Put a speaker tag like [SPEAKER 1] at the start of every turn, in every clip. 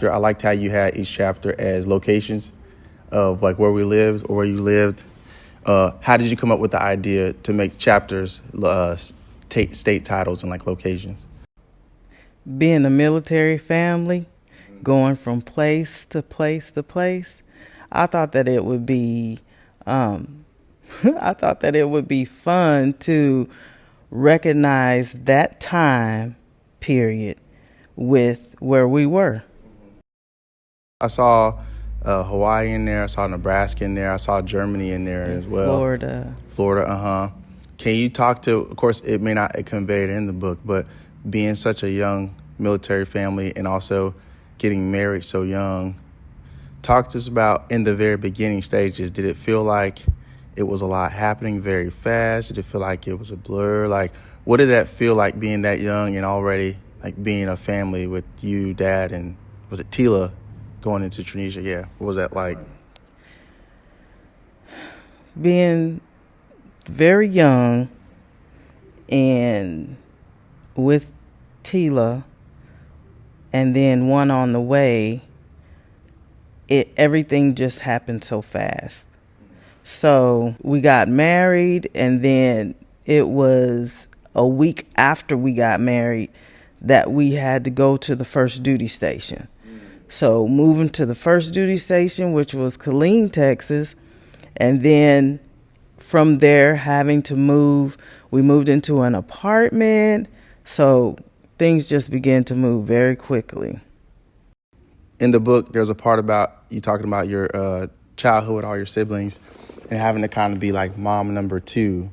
[SPEAKER 1] I liked how you had each chapter as locations of like where we lived or where you lived. How did you come up with the idea to make chapters take state titles and like locations?
[SPEAKER 2] Being a military family, going from place to place to place, I thought that it would be, I thought that it would be fun to recognize that time period with where we were.
[SPEAKER 1] I saw Hawaii in there. I saw Nebraska in there. I saw Germany in there as well. Florida. Can you talk to? Of course, it may not convey it in the book, but being such a young military family and also getting married so young, talk to us about in the very beginning stages. Did it feel like it was a lot happening very fast? Did it feel like it was a blur? Like, what did that feel like being that young and already like being a family with you, Dad, and was it Tila going into Tunisia? Yeah, what was that like?
[SPEAKER 2] Being very young and with Tila and then one on the way, everything just happened so fast. So we got married, and then it was a week after we got married that we had to go to the first duty station. So moving to the first duty station, which was Killeen, Texas, and then from there having to move, we moved into an apartment. So things just began to move very quickly.
[SPEAKER 1] In the book, there's a part about you talking about your childhood with all your siblings and having to kind of be like mom number two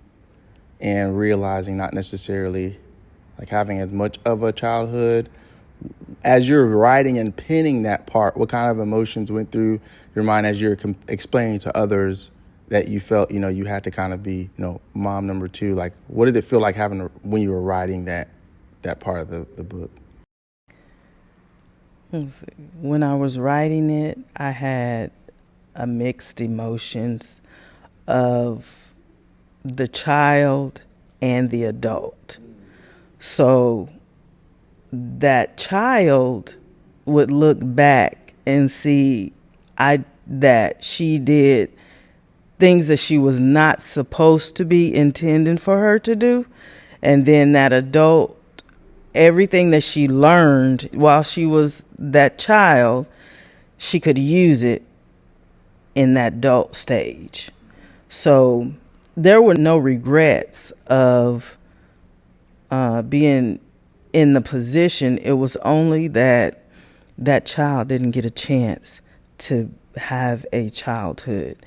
[SPEAKER 1] and realizing not necessarily like having as much of a childhood. As you're writing and penning that part, what kind of emotions went through your mind as you're explaining to others that you felt, you had to kind of be, mom number two? Like, what did it feel like when you were writing that part of the book?
[SPEAKER 2] When I was writing it, I had a mixed emotions of the child and the adult. So that child would look back and see that she did things that she was not supposed to be intending for her to do. And then that adult, everything that she learned while she was that child, she could use it in that adult stage. So there were no regrets of being in the position. It was only that that child didn't get a chance to have a childhood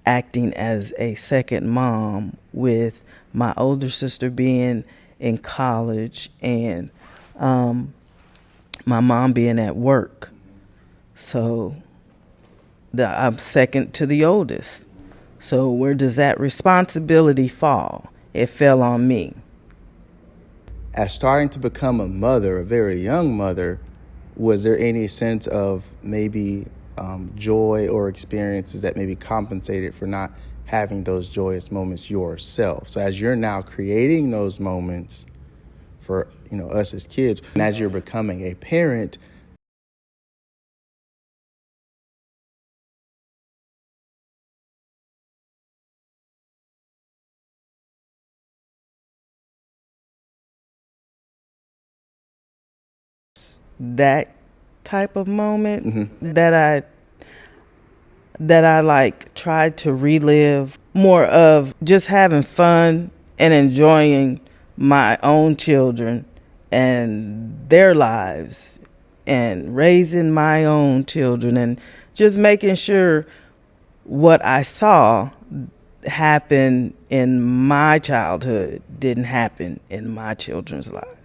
[SPEAKER 2] acting as a second mom, with my older sister being in college and my mom being at work. So I'm second to the oldest. So where does that responsibility fall? It fell on me.
[SPEAKER 1] As starting to become a mother, a very young mother, was there any sense of maybe joy or experiences that maybe compensated for not having those joyous moments yourself? So as you're now creating those moments for us as kids, and as you're becoming a parent,
[SPEAKER 2] that type of moment that I like tried to relive, more of just having fun and enjoying my own children and their lives and raising my own children and just making sure what I saw happen in my childhood didn't happen in my children's lives.